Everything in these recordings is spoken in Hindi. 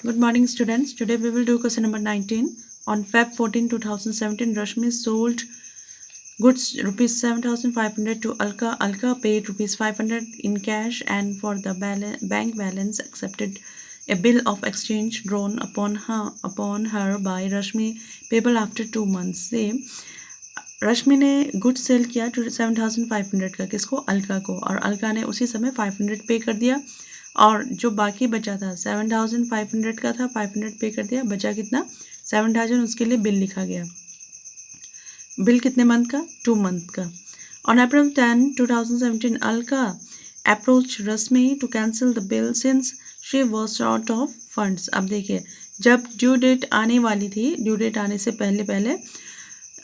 Good morning, students. Today we will do question number 19. On Feb 14, 2017, Rashmi sold goods rupees 7,500 to Alka. Alka paid rupees 500 in cash and for the bank balance accepted a bill of exchange drawn upon her by Rashmi payable after 2 months. से रश्मि ने गुड्स सेल किया 7,500 का किसको? अलका को, और अलका ने उसी समय 500 पे कर दिया और जो बाकी बचा था 7,500 का था 500 पे कर दिया, बचा कितना 7,000, उसके लिए बिल लिखा गया। बिल कितने मंथ का? 2 मंथ का। On April 10, 2017 Alka approach Rashmi to cancel the bill since she was short of funds. अब देखिए, जब ड्यू डेट आने वाली थी, ड्यू डेट आने से पहले पहले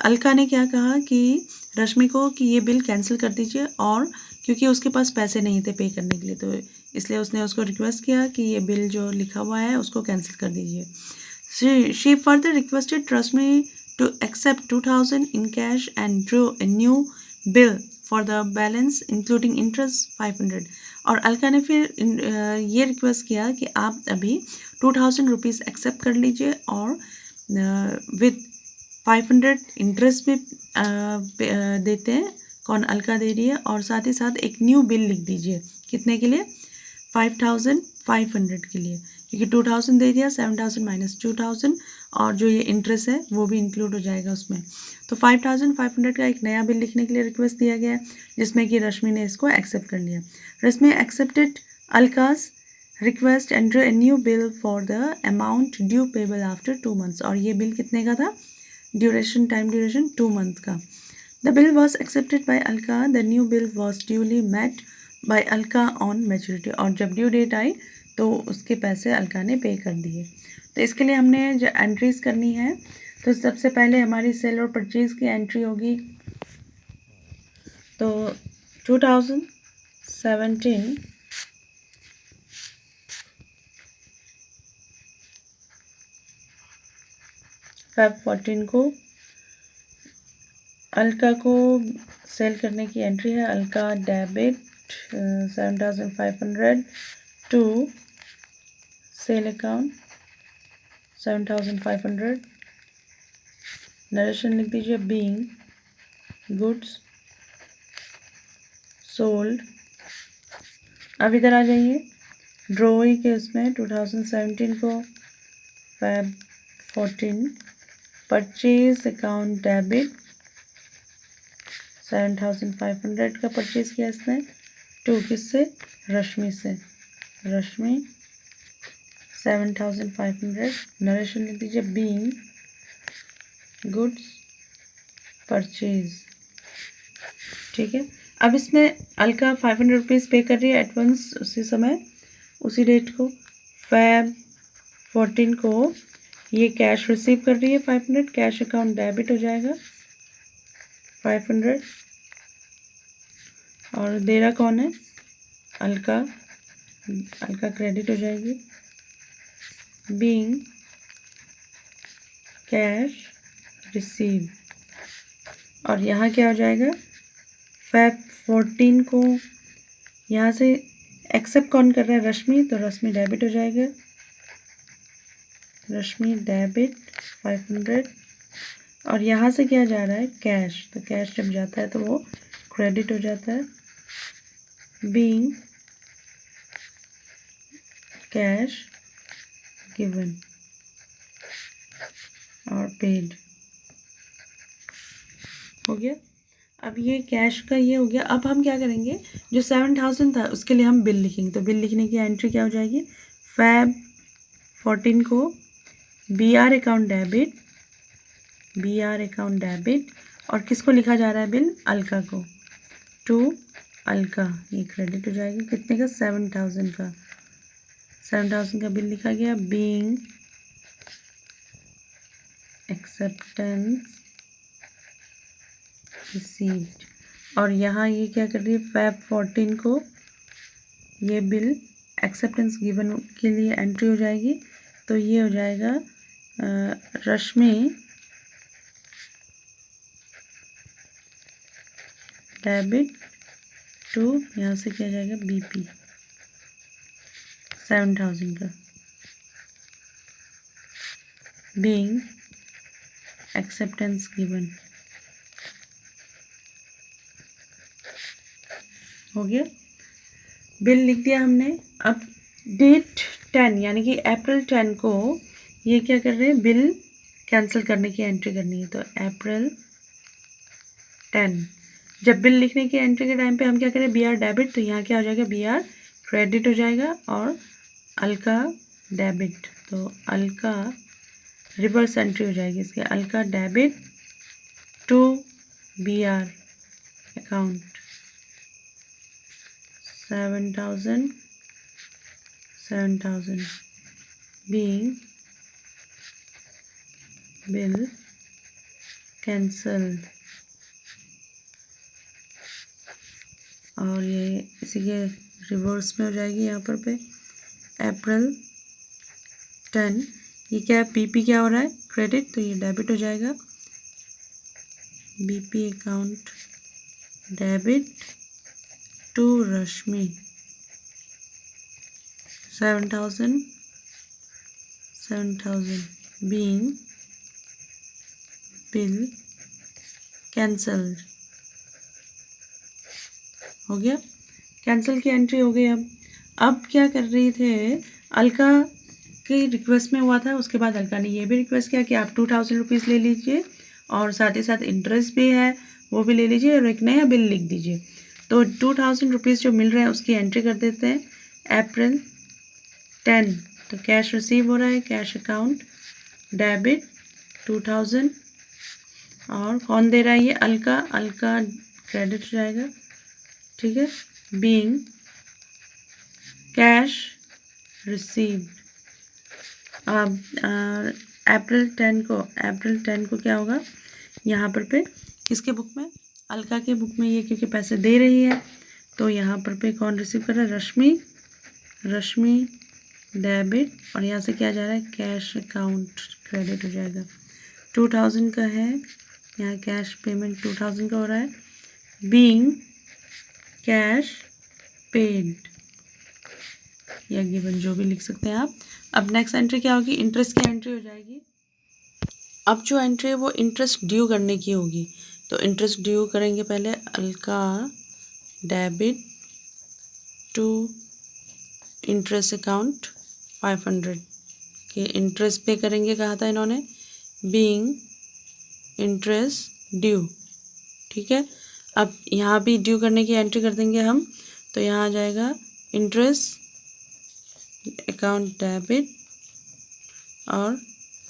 अलका ने क्या कहा कि रश्मि को कि ये बिल कैंसिल कर दीजिए, और क्योंकि उसके पास पैसे नहीं थे पे करने के लिए, तो इसलिए उसने उसको रिक्वेस्ट किया कि ये बिल जो लिखा हुआ है उसको कैंसिल कर दीजिए। She further requested Rashmi to accept 2,000 in cash and drew a new bill for the balance including interest 500। और अलका ने फिर ये रिक्वेस्ट किया कि आप अभी 2,000 रुपीज़ एक्सेप्ट कर लीजिए और विद 500 इंटरेस्ट भी देते हैं, कौन? अलका दे रही है, और साथ ही साथ एक न्यू बिल लिख दीजिए। कितने के लिए? 5,500 के लिए, क्योंकि 2,000 दे दिया, 7,000 माइनस 2,000 और जो ये इंटरेस्ट है वो भी इंक्लूड हो जाएगा उसमें। तो 5,500 का एक नया बिल लिखने के लिए रिक्वेस्ट दिया गया, जिसमें कि रश्मि ने इसको एक्सेप्ट कर लिया। Rashmi accepted Alka's request and drew a new bill for the amount due payable after 2 months. और ये बिल कितने का था? ड्यूरेशन, टाइम ड्यूरेशन 2 मंथ का। The bill was accepted by Alka. The new bill was duly met by Alka on maturity. और जब ड्यू डेट आई तो उसके पैसे अलका ने पे कर दिए। तो इसके लिए हमने जो एंट्रीज करनी है, तो सबसे पहले हमारी सेल और परचेज की एंट्री होगी। तो 2017 Feb 14 को अलका को सेल करने की एंट्री है। Alka debit 7,500 to sale account 7,500। Narration लिख दीजिए, बीइंग गुड्स सोल्ड। अब इधर आ जाइए, ड्रॉई के उसमें 2017 को Feb 14 परचेज अकाउंट डेबिट 7,500 का परचेज किया इसने, टू किससे? रश्मि से। रश्मि 7,500। नरेशन लिख दीजिए, बीइंग गुड्स परचेज। ठीक है। अब इसमें अलका 500 रुपीज़ पे कर रही है एडवांस उसी समय, उसी डेट को Feb 14 को ये कैश रिसीव कर रही है 500। कैश अकाउंट डेबिट हो जाएगा 500, और दे रहा कौन है? अलका। अलका क्रेडिट हो जाएगी, बीइंग कैश रिसीव। और यहाँ क्या हो जाएगा? Feb 14 को यहाँ से एक्सेप्ट कौन कर रहा है? रश्मि। तो रश्मि डेबिट हो जाएगा, रश्मि डेबिट 500। और यहाँ से क्या जा रहा है? कैश। तो कैश जब जाता है तो वो क्रेडिट हो जाता है, बीइंग कैश गिवन और पेड। हो गया। अब ये कैश का ये हो गया। अब हम क्या करेंगे, जो 7,000 था उसके लिए हम बिल लिखेंगे। तो बिल लिखने की एंट्री क्या हो जाएगी? Feb 14 को BR account debit, BR account debit, और किसको लिखा जा रहा है बिल? अलका को, टू अलका। ये क्रेडिट हो जाएगी कितने का? 7,000 का। 7,000 का बिल लिखा गया, बीइंग एक्सेप्टेंस रिसीव्ड। और यहाँ ये क्या कर रही है? Feb 14 को ये बिल एक्सेप्टेंस गिवन के लिए एंट्री हो जाएगी। तो ये हो जाएगा रश्मि डेबिट टू, यहाँ से क्या जाएगा? BP 7,000 का। Being acceptance given. हो गया, बिल लिख दिया हमने। अब डेट 10 यानी कि अप्रैल 10 को ये क्या कर रहे हैं, बिल कैंसिल करने की एंट्री करनी है। तो अप्रैल 10, जब बिल लिखने की एंट्री के टाइम पे हम क्या करें, बी आर डेबिट, तो यहाँ क्या हो जाएगा, बी आर क्रेडिट हो जाएगा और अलका डेबिट। तो अलका रिवर्स एंट्री हो जाएगी इसके, Alka debit to B R account 7,000 being bill cancelled। और ये इसी के रिवर्स में हो जाएगी यहाँ पर पे अप्रैल 10, ये क्या है, बीपी क्या हो रहा है, क्रेडिट, तो ये डेबिट हो जाएगा, BP account debit to Rashmi 7,000 being bill cancelled। हो गया, कैंसिल की एंट्री हो गई। अब क्या कर रही थे, अलका की रिक्वेस्ट में हुआ था, उसके बाद अलका ने ये भी रिक्वेस्ट किया कि आप 2,000 रुपीज़ ले लीजिए और साथ ही साथ इंटरेस्ट भी है वो भी ले लीजिए और एक नया बिल लिख दीजिए। तो 2,000 रुपीज़ जो मिल रहा है उसकी एंट्री कर देते हैं अप्रैल 10। तो कैश रिसीव हो रहा है, कैश अकाउंट डेबिट 2,000 और कौन दे रहा है ये, अलका, अलका क्रेडिट हो जाएगा, ठीक है, बीइंग कैश रिसीव्ड। अब अप्रैल 10 को क्या होगा, यहाँ पर पे किसके बुक में, अलका के बुक में ये क्योंकि पैसे दे रही है तो यहाँ पर पे कौन रिसीव कर रहा है, रश्मि डेबिट, और यहाँ से क्या जा रहा है, कैश अकाउंट क्रेडिट हो जाएगा। 2,000 का है, यहाँ कैश पेमेंट 2,000 का हो रहा है, बीइंग कैश पेड या गिवन, जो भी लिख सकते हैं आप। अब नेक्स्ट एंट्री क्या होगी, इंटरेस्ट की एंट्री हो जाएगी। अब जो एंट्री है वो इंटरेस्ट ड्यू करने की होगी, तो इंटरेस्ट ड्यू करेंगे पहले, Alka debit to interest account 500 के इंटरेस्ट पे करेंगे, कहा था इन्होंने, बीइंग इंटरेस्ट ड्यू, ठीक है। अब यहाँ भी ड्यू करने की एंट्री कर देंगे हम, तो यहाँ आ जाएगा इंटरेस्ट अकाउंट डेबिट और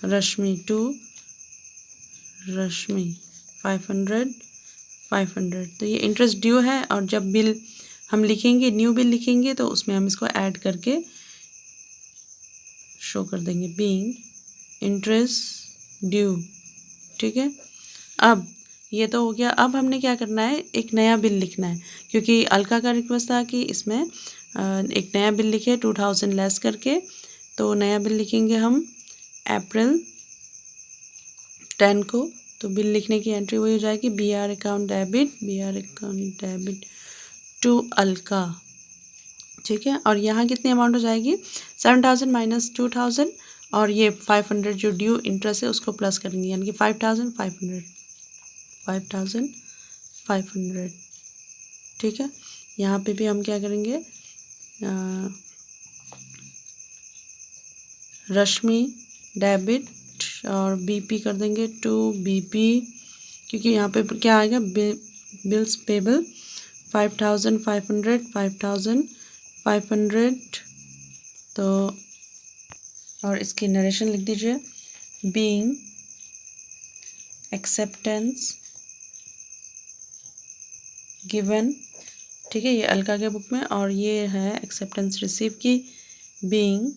रश्मि टू रश्मि 500। तो ये इंटरेस्ट ड्यू है और जब बिल हम लिखेंगे, न्यू बिल लिखेंगे, तो उसमें हम इसको ऐड करके शो कर देंगे, बीइंग इंटरेस्ट ड्यू, ठीक है। अब ये तो हो गया। अब हमने क्या करना है, एक नया बिल लिखना है, क्योंकि अलका का रिक्वेस्ट था कि इसमें एक नया बिल लिखे 2,000 लेस करके। तो नया बिल लिखेंगे हम अप्रैल 10 को। तो बिल लिखने की एंट्री वही हो जाएगी, B R account debit to Alka, ठीक है। और यहाँ कितनी अमाउंट हो जाएगी, 7,000 माइनस 2,000 और ये 500 जो ड्यू इंटरेस्ट है उसको प्लस करेंगे, यानी कि 5,500, ठीक है। यहाँ पे भी हम क्या करेंगे, रश्मि डेबिट और बीपी कर देंगे टू बीपी, क्योंकि यहाँ पे क्या आएगा, बिल्स पेबल 5,500 तो और इसकी नरेशन लिख दीजिए, बीइंग एक्सेप्टेंस गिवन, ठीक है। ये अलका के बुक में, और ये है एक्सेप्टेंस रिसीव की, बीइंग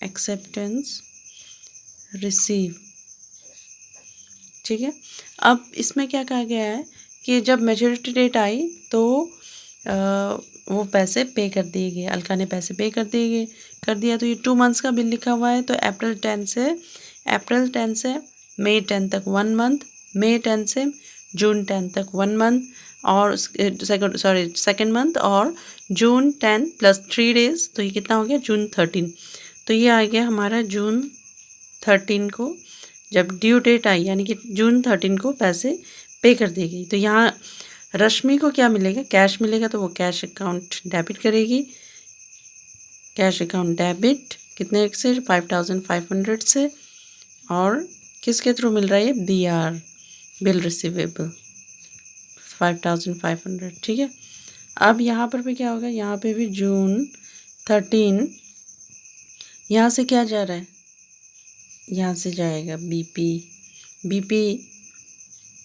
एक्सेप्टेंस रिसीव, ठीक है। अब इसमें क्या कहा गया है कि जब मैच्योरिटी डेट आई तो वो पैसे पे कर दिए गए, अलका ने पैसे पे कर दिया। तो ये 2 मंथ्स का बिल लिखा हुआ है, तो अप्रैल 10 से मई 10 तक 1 मंथ, मई 10 से जून 10 तक 1 मंथ, और सेकेंड मंथ, और जून 10 + 3 डेज, तो ये कितना हो गया, जून 13। तो ये आ गया हमारा जून 13 को जब ड्यू डेट आई यानी कि जून 13 को पैसे पे कर देगी। तो यहाँ रश्मि को क्या मिलेगा, कैश मिलेगा, तो वो कैश अकाउंट डेबिट करेगी। कैश अकाउंट डेबिट कितने से, 5500 से, और किसके थ्रू मिल रहा है, ये BR बिल रिसीवेबल 5500, ठीक है। अब यहाँ पर भी क्या होगा, यहाँ पे भी जून 13, यहाँ से क्या जा रहा है, यहाँ से जाएगा BP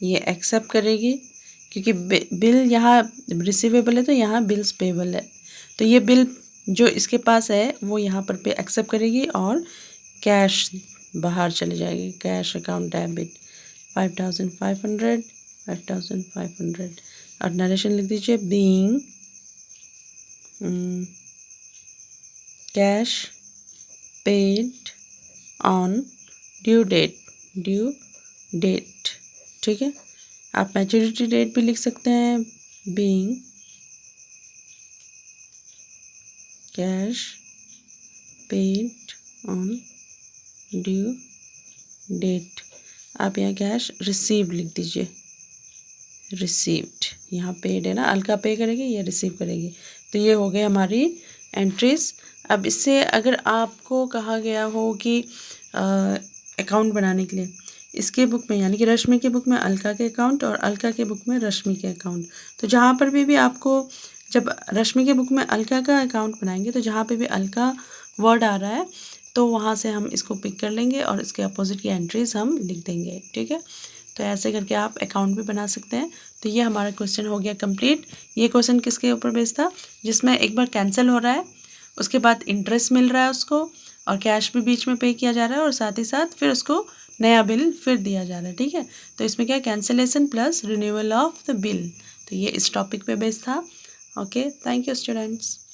ये एक्सेप्ट करेगी क्योंकि बिल यहाँ रिसीवेबल है तो यहाँ बिल्स पेबल है, तो ये बिल जो इसके पास है वो यहाँ पर पे एक्सेप्ट करेगी और कैश बाहर चले जाएगी। कैश अकाउंट डेबिट 5500 और नरेशन लिख दीजिए, being cash paid on due date, ठीक है। आप मैच्योरिटी डेट भी लिख सकते हैं, being cash paid on due date. आप यहाँ कैश रिसीव्ड लिख दीजिए, रिसीव्ड, यहाँ पेड है ना, अलका पे करेगी, ये रिसीव करेगी। तो ये हो गई हमारी एंट्रीज। अब इससे अगर आपको कहा गया हो कि अकाउंट बनाने के लिए इसके बुक में यानी कि रश्मि के बुक में अलका के अकाउंट और अलका के बुक में रश्मि के अकाउंट, तो जहाँ पर भी आपको जब रश्मि के बुक में अलका का अकाउंट बनाएंगे तो जहाँ पे भी अलका वर्ड आ रहा है तो वहाँ से हम इसको पिक कर लेंगे और इसके अपोजिट की एंट्रीज हम लिख देंगे, ठीक है। तो ऐसे करके आप अकाउंट भी बना सकते हैं। तो ये हमारा क्वेश्चन हो गया कंप्लीट। ये क्वेश्चन किसके ऊपर बेस्ड था, जिसमें एक बार कैंसिल हो रहा है, उसके बाद इंटरेस्ट मिल रहा है उसको, और कैश भी बीच में पे किया जा रहा है, और साथ ही साथ फिर उसको नया बिल फिर दिया जा रहा है, ठीक है। तो इसमें क्या, cancellation plus renewal of the bill. तो ये इस टॉपिक पे बेस्ड था। Okay, thank you students.